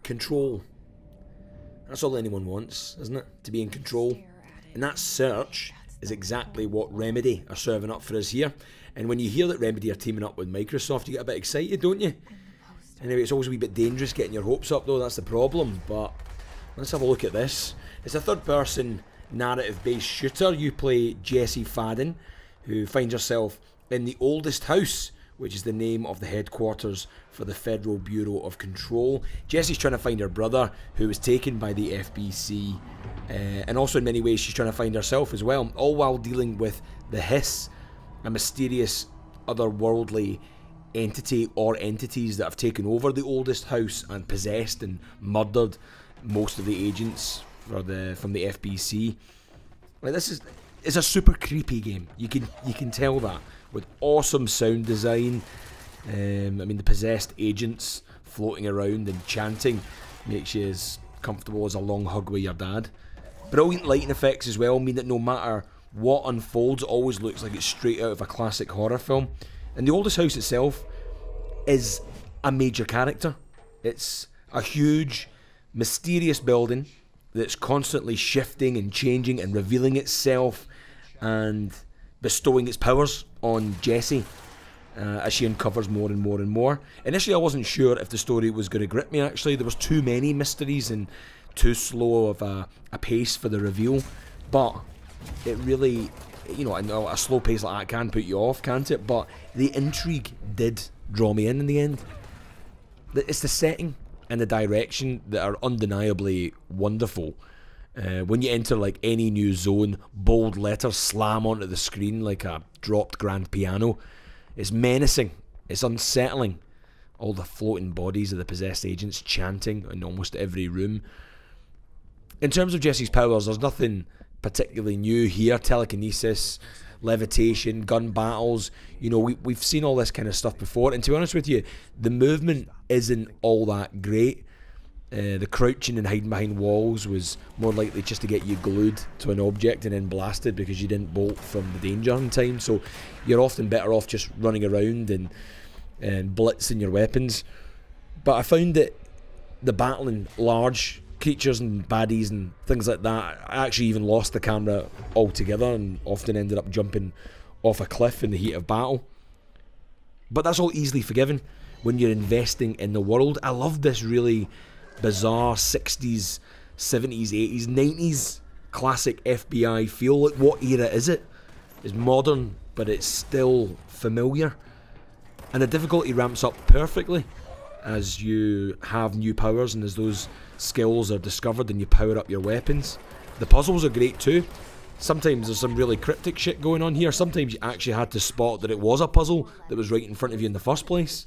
Control. That's all anyone wants, isn't it? To be in control. And that search is exactly what Remedy are serving up for us here. And when you hear that Remedy are teaming up with Microsoft, you get a bit excited, don't you? Anyway, it's always a wee bit dangerous getting your hopes up, though. That's the problem. But let's have a look at this. It's a third-person narrative-based shooter. You play Jessie Fadden, who finds herself in the oldest house, which is the name of the headquarters for the Federal Bureau of Control. Jessie's trying to find her brother, who was taken by the FBC, and also in many ways she's trying to find herself as well, all while dealing with the Hiss, a mysterious otherworldly entity or entities that have taken over the oldest house and possessed and murdered most of the agents from the FBC. Like, it's a super creepy game. You can tell that, with awesome sound design. I mean, the possessed agents floating around and chanting makes you as comfortable as a long hug with your dad. Brilliant lighting effects as well mean that no matter what unfolds, it always looks like it's straight out of a classic horror film. And the oldest house itself is a major character. It's a huge, mysterious building that's constantly shifting and changing and revealing itself and bestowing its powers on Jessie as she uncovers more and more and more. Initially I wasn't sure if the story was going to grip me actually. There was too many mysteries and too slow of a pace for the reveal, but it really, you know, a slow pace like that can put you off, can't it? But the intrigue did draw me in the end. It's the setting and the direction that are undeniably wonderful. When you enter like any new zone, bold letters slam onto the screen like a dropped grand piano. It's menacing, it's unsettling. All the floating bodies of the possessed agents chanting in almost every room. In terms of Jessie's powers, there's nothing particularly new here. Telekinesis, levitation, gun battles, you know, we've seen all this kind of stuff before, and to be honest with you, the movement isn't all that great. The crouching and hiding behind walls was more likely just to get you glued to an object and then blasted because you didn't bolt from the danger in time, so you're often better off just running around and blitzing your weapons. But I found that the battling large creatures and baddies and things like that, I actually even lost the camera altogether and often ended up jumping off a cliff in the heat of battle. But that's all easily forgiven when you're investing in the world. I love this really bizarre 60s, 70s, 80s, 90s classic FBI feel. Like, what era is it? It's modern, but it's still familiar. And the difficulty ramps up perfectly as you have new powers and as those skills are discovered and you power up your weapons. The puzzles are great too. Sometimes there's some really cryptic shit going on here. Sometimes you actually had to spot that it was a puzzle that was right in front of you in the first place.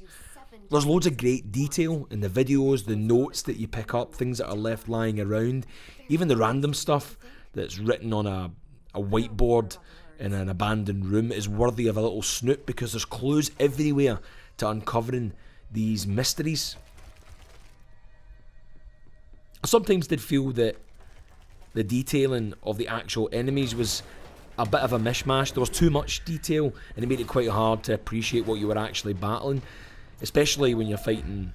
There's loads of great detail in the videos, the notes that you pick up, things that are left lying around, even the random stuff that's written on a whiteboard in an abandoned room is worthy of a little snoop, because there's clues everywhere to uncovering these mysteries. I sometimes did feel that the detailing of the actual enemies was a bit of a mishmash. There was too much detail and it made it quite hard to appreciate what you were actually battling, especially when you're fighting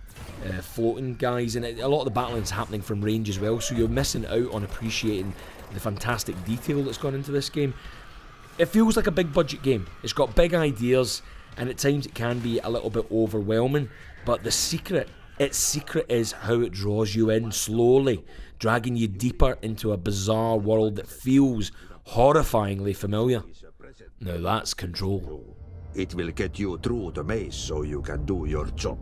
floating guys, and a lot of the battling is happening from range as well, so you're missing out on appreciating the fantastic detail that's gone into this game. It feels like a big budget game. It's got big ideas and at times it can be a little bit overwhelming, but its secret is how it draws you in slowly, dragging you deeper into a bizarre world that feels horrifyingly familiar. Now that's Control. It will get you through the maze so you can do your job.